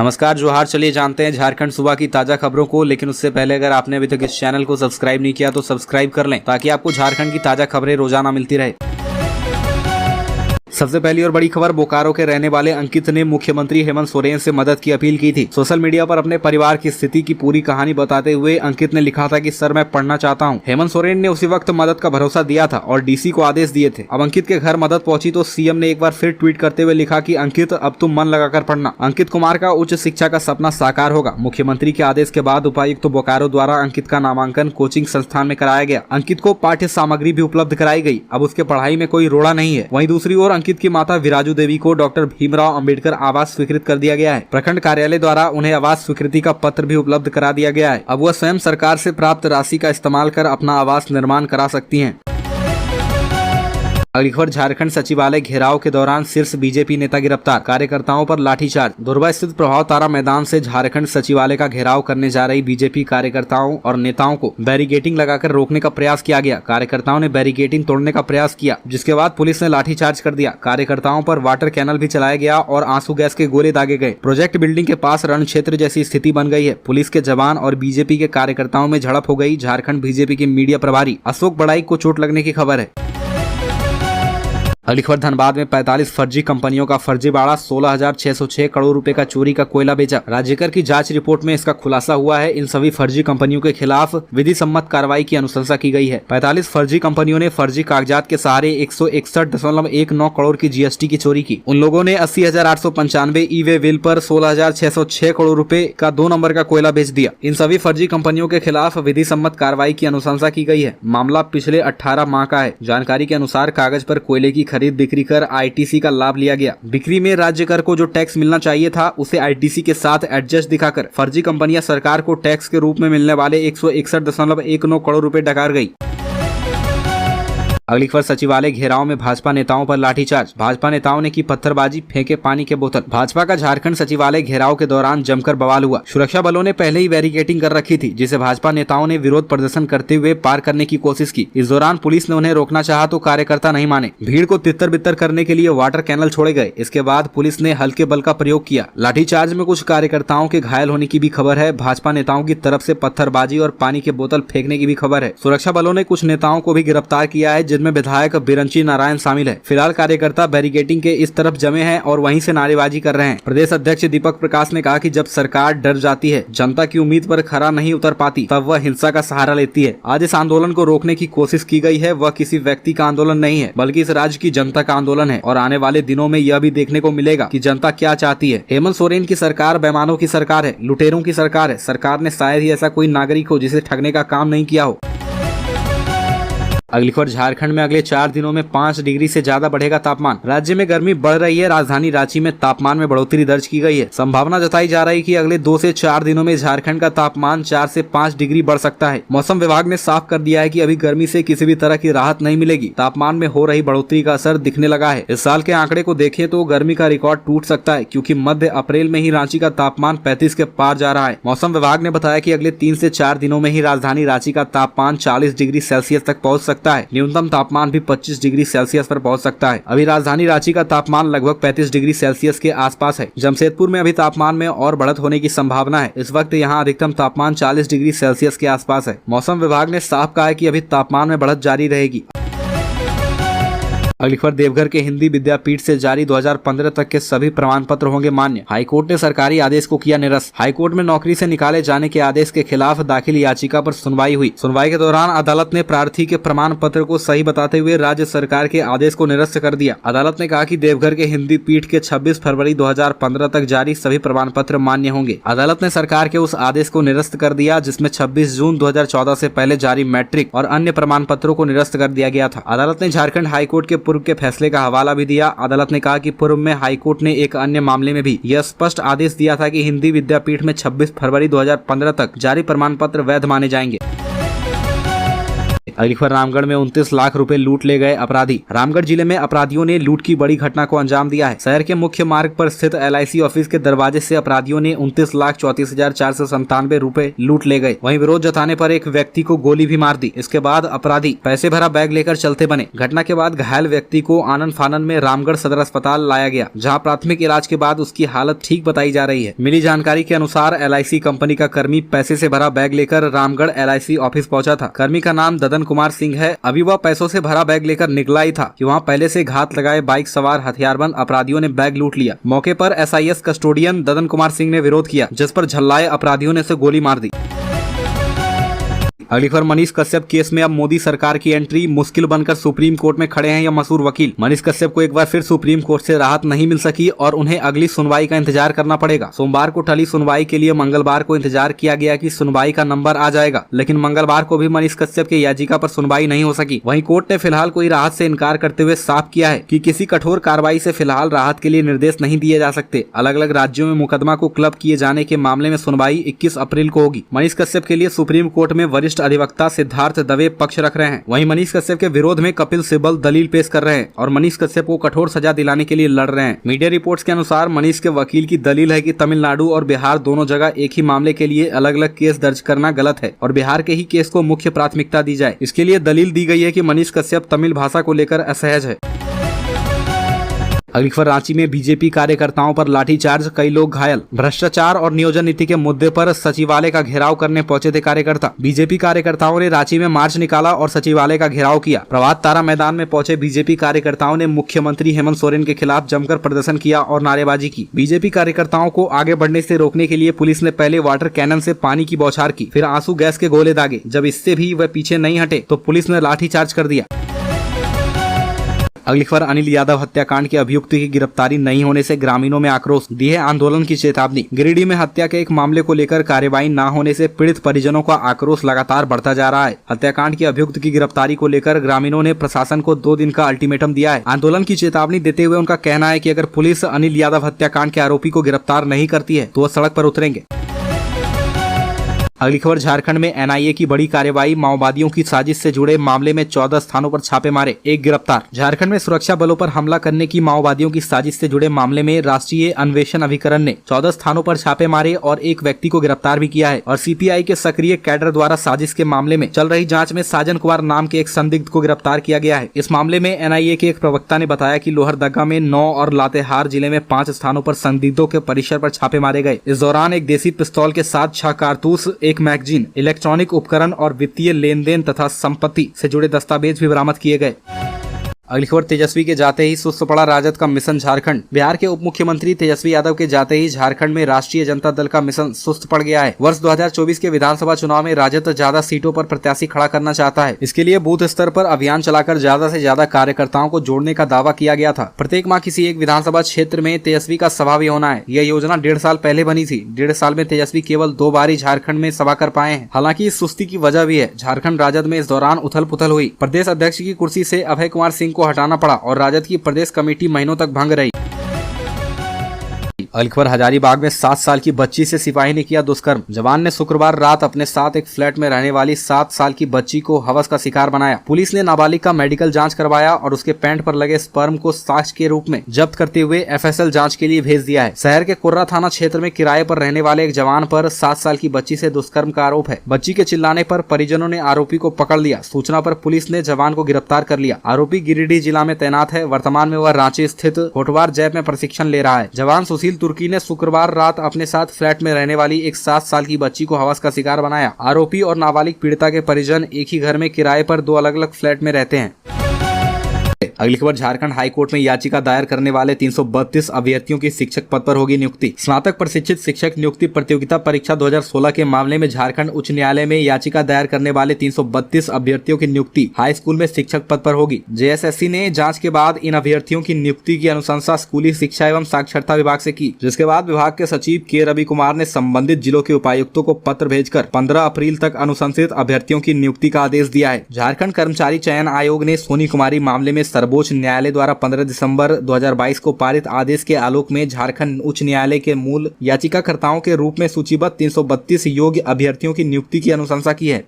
नमस्कार जोहार। चलिए जानते हैं झारखंड सूबा की ताजा खबरों को, लेकिन उससे पहले अगर आपने अभी तक इस चैनल को सब्सक्राइब नहीं किया तो सब्सक्राइब कर लें ताकि आपको झारखंड की ताजा खबरें रोजाना मिलती रहे। सबसे पहली और बड़ी खबर, बोकारो के रहने वाले अंकित ने मुख्यमंत्री हेमंत सोरेन से मदद की अपील की थी। सोशल मीडिया पर अपने परिवार की स्थिति की पूरी कहानी बताते हुए अंकित ने लिखा था कि सर मैं पढ़ना चाहता हूं। हेमंत सोरेन ने उसी वक्त मदद का भरोसा दिया था और डीसी को आदेश दिए थे। अब अंकित के घर मदद पहुंची तो सीएम ने एक बार फिर ट्वीट करते हुए लिखा कि अंकित अब तुम मन लगाकर पढ़ना। अंकित कुमार का उच्च शिक्षा का सपना साकार होगा। मुख्यमंत्री के आदेश के बाद उपायुक्त बोकारो द्वारा अंकित का नामांकन कोचिंग संस्थान में कराया गया। अंकित को पाठ्य सामग्री भी उपलब्ध कराई गई। अब उसके पढ़ाई में कोई रोड़ा नहीं है। वहीं दूसरी ओर अंकित की माता विराजू देवी को डॉक्टर भीमराव अंबेडकर आवास स्वीकृत कर दिया गया है। प्रखंड कार्यालय द्वारा उन्हें आवास स्वीकृति का पत्र भी उपलब्ध करा दिया गया है। अब वह स्वयं सरकार से प्राप्त राशि का इस्तेमाल कर अपना आवास निर्माण करा सकती हैं। अगली खबर, झारखंड सचिवालय घेराव के दौरान शीर्ष बीजेपी नेता गिरफ्तार, कार्यकर्ताओं पर लाठीचार्ज। दुर्बा स्थित प्रभाव तारा मैदान से झारखंड सचिवालय का घेराव करने जा रही बीजेपी कार्यकर्ताओं और नेताओं को बैरिकेडिंग लगाकर रोकने का प्रयास किया गया। कार्यकर्ताओं ने बैरिकेडिंग तोड़ने का प्रयास किया, जिसके बाद पुलिस ने लाठीचार्ज कर दिया। कार्यकर्ताओं पर वाटर कैनल भी चलाया गया और आंसू गैस के गोले दागे गए। प्रोजेक्ट बिल्डिंग के पास रण क्षेत्र जैसी स्थिति बन गई है। पुलिस के जवान और बीजेपी के कार्यकर्ताओं में झड़प हो गई। झारखंड बीजेपी के मीडिया प्रभारी अशोक बड़ाई को चोट लगने की खबर है। अगली खबर, धनबाद में 45 फर्जी कंपनियों का फर्जीवाड़ा, 16,606 करोड़ रुपए का चोरी का कोयला बेचा। राज्यकर की जांच रिपोर्ट में इसका खुलासा हुआ है। इन सभी फर्जी कंपनियों के खिलाफ विधि सम्मत कार्रवाई की अनुशंसा की गई है। 45 फर्जी कंपनियों ने फर्जी कागजात के सहारे 161.19 करोड़ की जीएसटी की चोरी की। उन लोगों ने 80,895 ई वे बिल पर 16,606 करोड़ रुपए का 2 नंबर का कोयला बेच दिया। इन सभी फर्जी कंपनियों के खिलाफ विधि सम्मत कार्रवाई की अनुशंसा की गई है। मामला पिछले 18 माह का है। जानकारी के अनुसार कागज पर कोयले की खरीद बिक्री कर आईटीसी का लाभ लिया गया। बिक्री में राज्य कर को जो टैक्स मिलना चाहिए था उसे आईटीसी के साथ एडजस्ट दिखाकर फर्जी कंपनियां सरकार को टैक्स के रूप में मिलने वाले 161.19 करोड़ रुपए डकार गई। अगली खबर, सचिवालय घेराव में भाजपा नेताओं पर लाठीचार्ज। भाजपा नेताओं ने की पत्थरबाजी, फेंके पानी के बोतल। भाजपा का झारखंड सचिवालय घेराव के दौरान जमकर बवाल हुआ। सुरक्षा बलों ने पहले ही बैरिकेडिंग कर रखी थी, जिसे भाजपा नेताओं ने विरोध प्रदर्शन करते हुए पार करने की कोशिश की। इस दौरान पुलिस ने उन्हें रोकना चाहा तो कार्यकर्ता नहीं माने। भीड़ को तितर बितर करने के लिए वाटर कैनल छोड़े गए। इसके बाद पुलिस ने हल्के बल का प्रयोग किया। लाठीचार्ज में कुछ कार्यकर्ताओं के घायल होने की भी खबर है। भाजपा नेताओं की तरफ से पत्थरबाजी और पानी के बोतल फेंकने की भी खबर है। सुरक्षा बलों ने कुछ नेताओं को भी गिरफ्तार किया है, जिनमें विधायक बिरंची नारायण शामिल है। फिलहाल कार्यकर्ता बैरिकेडिंग के इस तरफ जमे हैं और वहीं से नारेबाजी कर रहे हैं। प्रदेश अध्यक्ष दीपक प्रकाश ने कहा कि जब सरकार डर जाती है, जनता की उम्मीद पर खरा नहीं उतर पाती, तब वह हिंसा का सहारा लेती है। आज इस आंदोलन को रोकने की कोशिश की गई है। वह किसी व्यक्ति का आंदोलन नहीं है, बल्कि इस राज्य की जनता का आंदोलन है और आने वाले दिनों में यह भी देखने को मिलेगा कि जनता क्या चाहती है। हेमंत सोरेन की सरकार बेईमानों की सरकार है, लुटेरों की सरकार है। सरकार ने शायद ही ऐसा कोई नागरिक हो जिसे ठगने का काम नहीं किया हो। अगली खबर, झारखंड में अगले 4 दिनों में 5 डिग्री से ज्यादा बढ़ेगा तापमान। राज्य में गर्मी बढ़ रही है। राजधानी रांची में तापमान में बढ़ोतरी दर्ज की गई है। संभावना जताई जा रही है कि अगले 2 से 4 दिनों में झारखंड का तापमान 4 से 5 डिग्री बढ़ सकता है। मौसम विभाग ने साफ कर दिया है कि अभी गर्मी से किसी भी तरह की राहत नहीं मिलेगी। तापमान में हो रही बढ़ोतरी का असर दिखने लगा है। इस साल के आंकड़े को देखें तो गर्मी का रिकॉर्ड टूट सकता है, क्योंकि मध्य अप्रैल में ही रांची का तापमान 35 के पार जा रहा है। मौसम विभाग ने बताया कि अगले 3 से 4 दिनों में ही राजधानी रांची का तापमान 40 डिग्री सेल्सियस तक पहुँच सकता है। न्यूनतम तापमान भी 25 डिग्री सेल्सियस पर पहुंच सकता है। अभी राजधानी रांची का तापमान लगभग 35 डिग्री सेल्सियस के आसपास है। जमशेदपुर में अभी तापमान में और बढ़त होने की संभावना है। इस वक्त यहां अधिकतम तापमान 40 डिग्री सेल्सियस के आसपास है। मौसम विभाग ने साफ कहा है कि अभी तापमान में बढ़त जारी रहेगी। अगली खबर, देवघर के हिंदी विद्यापीठ से जारी 2015 तक के सभी प्रमाण पत्र होंगे मान्य। हाईकोर्ट ने सरकारी आदेश को किया निरस्त। हाईकोर्ट में नौकरी से निकाले जाने के आदेश के खिलाफ दाखिल याचिका पर सुनवाई हुई। सुनवाई के दौरान अदालत ने प्रार्थी के प्रमाण पत्र को सही बताते हुए राज्य सरकार के आदेश को निरस्त कर दिया। अदालत ने कहा कि देवघर के हिंदी पीठ के 26 फरवरी 2015 तक जारी सभी प्रमाण पत्र मान्य होंगे। अदालत ने सरकार के उस आदेश को निरस्त कर दिया जिसमें 26 जून 2014 से पहले जारी मैट्रिक और अन्य प्रमाण पत्रों को निरस्त कर दिया गया था। अदालत ने झारखंड हाईकोर्ट के पूर्व के फैसले का हवाला भी दिया। अदालत ने कहा कि पूर्व में हाईकोर्ट ने एक अन्य मामले में भी यह स्पष्ट आदेश दिया था कि हिंदी विद्यापीठ में 26 फरवरी 2015 तक जारी प्रमाण पत्र वैध माने जाएंगे। अगली खबर, रामगढ़ में 29 लाख रुपए लूट ले गए अपराधी। रामगढ़ जिले में अपराधियों ने लूट की बड़ी घटना को अंजाम दिया है। शहर के मुख्य मार्ग पर स्थित LIC ऑफिस के दरवाजे से अपराधियों ने 29,34,497 रुपए लूट ले गए। वहीं विरोध जताने पर एक व्यक्ति को गोली भी मार दी। इसके बाद अपराधी पैसे भरा बैग लेकर चलते बने। घटना के बाद घायल व्यक्ति को आनन फानन में रामगढ़ सदर अस्पताल लाया गया, जहां प्राथमिक इलाज के बाद उसकी हालत ठीक बताई जा रही है। मिली जानकारी के अनुसार LIC कंपनी का कर्मी पैसे से भरा बैग लेकर रामगढ़ LIC ऑफिस पहुंचा था। कर्मी का नाम ददन कुमार सिंह है। अभी वह पैसों से भरा बैग लेकर निकला ही था कि वहां पहले से घात लगाए बाइक सवार हथियारबंद अपराधियों ने बैग लूट लिया। मौके पर SIS कस्टोडियन ददन कुमार सिंह ने विरोध किया, जिस पर झल्लाए अपराधियों ने उसे गोली मार दी। अगली खबर, मनीष कश्यप केस में अब मोदी सरकार की एंट्री, मुश्किल बनकर सुप्रीम कोर्ट में खड़े हैं या मशहूर वकील। मनीष कश्यप को एक बार फिर सुप्रीम कोर्ट से राहत नहीं मिल सकी और उन्हें अगली सुनवाई का इंतजार करना पड़ेगा। सोमवार को टली सुनवाई के लिए मंगलवार को इंतजार किया गया कि सुनवाई का नंबर आ जाएगा, लेकिन मंगलवार को भी मनीष कश्यप की याचिका पर सुनवाई नहीं हो सकी। वहीं कोर्ट ने फिलहाल कोई राहत से इनकार करते हुए साफ किया है कि किसी कठोर कार्रवाई से फिलहाल राहत के लिए निर्देश नहीं दिए जा सकते। अलग अलग राज्यों में मुकदमा को क्लब किए जाने के मामले में सुनवाई 21 अप्रैल को होगी। मनीष कश्यप के लिए सुप्रीम कोर्ट में वरिष्ठ अधिवक्ता सिद्धार्थ दवे पक्ष रख रहे हैं। वहीं मनीष कश्यप के विरोध में कपिल सिब्बल दलील पेश कर रहे हैं और मनीष कश्यप को कठोर सजा दिलाने के लिए लड़ रहे हैं। मीडिया रिपोर्ट्स के अनुसार मनीष के वकील की दलील है कि तमिलनाडु और बिहार दोनों जगह एक ही मामले के लिए अलग अलग केस दर्ज करना गलत है और बिहार के ही केस को मुख्य प्राथमिकता दी जाए। इसके लिए दलील दी गई है कि मनीष कश्यप तमिल भाषा को लेकर असहज है। अगली खबर, रांची में बीजेपी कार्यकर्ताओं पर लाठीचार्ज, कई लोग घायल। भ्रष्टाचार और नियोजन नीति के मुद्दे पर सचिवालय का घेराव करने पहुंचे थे कार्यकर्ता। बीजेपी कार्यकर्ताओं ने रांची में मार्च निकाला और सचिवालय का घेराव किया। प्रभात तारा मैदान में पहुंचे बीजेपी कार्यकर्ताओं ने मुख्यमंत्री हेमंत सोरेन के खिलाफ जमकर प्रदर्शन किया और नारेबाजी की। बीजेपी कार्यकर्ताओं को आगे बढ़ने से रोकने के लिए पुलिस ने पहले वाटर कैनन से पानी की बौछार की, फिर आंसू गैस के गोले दागे। जब इससे भी वह पीछे नहीं हटे तो पुलिस ने लाठीचार्ज कर दिया। अगली खबर, अनिल यादव हत्याकांड के अभियुक्त की गिरफ्तारी नहीं होने से ग्रामीणों में आक्रोश, दी है आंदोलन की चेतावनी। गिरिडीह में हत्या के एक मामले को लेकर कार्रवाई न होने से पीड़ित परिजनों का आक्रोश लगातार बढ़ता जा रहा है। हत्याकांड के अभियुक्त की गिरफ्तारी को लेकर ग्रामीणों ने प्रशासन को 2 दिन का अल्टीमेटम दिया है। आंदोलन की चेतावनी देते हुए उनका कहना है कि अगर पुलिस अनिल यादव हत्याकांड के आरोपी को गिरफ्तार नहीं करती है तो वह सड़क पर उतरेंगे। अगली खबर, झारखंड में NIA की बड़ी कार्रवाई, माओवादियों की साजिश से जुड़े मामले में 14 स्थानों पर छापे मारे, एक गिरफ्तार। झारखंड में सुरक्षा बलों पर हमला करने की माओवादियों की साजिश से जुड़े मामले में राष्ट्रीय अन्वेषण अभिकरण ने 14 स्थानों पर छापे मारे और एक व्यक्ति को गिरफ्तार भी किया है। और CPI के सक्रिय कैडर द्वारा साजिश के मामले में चल रही जाँच में साजन कुमार नाम के एक संदिग्ध को गिरफ्तार किया गया है। इस मामले में NIA के एक प्रवक्ता ने बताया कि लोहरदगा में 9 और लातेहार जिले में 5 स्थानों पर संदिग्धों के परिसर पर छापे मारे गए। इस दौरान एक देसी पिस्तौल के साथ 6 कारतूस, एक मैगजीन, इलेक्ट्रॉनिक उपकरण और वित्तीय लेन देन तथा संपत्ति से जुड़े दस्तावेज भी बरामद किए गए। अगली खबर, तेजस्वी के जाते ही सुस्त पड़ा राजद का मिशन झारखंड। बिहार के उप मुख्यमंत्री तेजस्वी यादव के जाते ही झारखंड में राष्ट्रीय जनता दल का मिशन सुस्त पड़ गया है। वर्ष 2024 के विधानसभा चुनाव में राजद ज्यादा सीटों पर प्रत्याशी खड़ा करना चाहता है। इसके लिए बूथ स्तर पर अभियान चलाकर ज्यादा से ज्यादा कार्यकर्ताओं को जोड़ने का दावा किया गया था। प्रत्येक माह किसी एक विधानसभा क्षेत्र में तेजस्वी का सभा भी होना है। यह योजना 1.5 साल पहले बनी थी। 1.5 साल में तेजस्वी केवल 2 बार ही झारखंड में सभा कर पाए हैं। हालांकि इस सुस्ती की वजह भी है। झारखंड राजद में इस दौरान उथल पुथल हुई। प्रदेश अध्यक्ष की कुर्सी से अभय कुमार सिंह को हटाना पड़ा और राजद की प्रदेश कमेटी महीनों तक भंग रही। अगली खबर, हजारीबाग में 7 साल की बच्ची से सिपाही ने किया दुष्कर्म। जवान ने शुक्रवार रात अपने साथ एक फ्लैट में रहने वाली 7 साल की बच्ची को हवस का शिकार बनाया। पुलिस ने नाबालिग का मेडिकल जांच करवाया और उसके पैंट पर लगे स्पर्म को साक्ष्य के रूप में जब्त करते हुए FSL जांच के लिए भेज दिया है। शहर के कुर्रा थाना क्षेत्र में किराए पर रहने वाले एक जवान पर 7 साल की बच्ची से दुष्कर्म का आरोप है। बच्ची के चिल्लाने पर परिजनों ने आरोपी को पकड़ लिया। सूचना पर पुलिस ने जवान को गिरफ्तार कर लिया। आरोपी गिरिडीह जिला में तैनात है। वर्तमान में वह रांची स्थित होटवार जैप में प्रशिक्षण ले रहा है। जवान सुशील तुर्की ने शुक्रवार रात अपने साथ फ्लैट में रहने वाली एक 7 साल की बच्ची को हवस का शिकार बनाया। आरोपी और नाबालिग पीड़िता के परिजन एक ही घर में किराए पर 2 अलग अलग फ्लैट में रहते हैं। अगली खबर, झारखंड हाईकोर्ट में याचिका दायर करने वाले 332 अभ्यर्थियों की शिक्षक पद पर होगी नियुक्ति। स्नातक प्रशिक्षित शिक्षक नियुक्ति प्रतियोगिता परीक्षा 2016 के मामले में झारखंड उच्च न्यायालय में याचिका दायर करने वाले 332 अभ्यर्थियों की नियुक्ति हाई स्कूल में शिक्षक पद पर होगी। JSSC ने जांच के बाद इन अभ्यर्थियों की नियुक्ति की अनुशंसा स्कूली शिक्षा एवं साक्षरता विभाग से की, जिसके बाद विभाग के सचिव के रवि कुमार ने संबंधित जिलों के उपायुक्तों को पत्र भेजकर 15 अप्रैल तक अनुशंसित अभ्यर्थियों की नियुक्ति का आदेश दिया है। झारखंड कर्मचारी चयन आयोग ने सोनी कुमारी मामले में सर्वोच्च न्यायालय द्वारा 15 दिसंबर 2022 को पारित आदेश के आलोक में झारखंड उच्च न्यायालय के मूल याचिकाकर्ताओं के रूप में सूचीबद्ध 332 योग्य अभ्यर्थियों की नियुक्ति की अनुशंसा की है।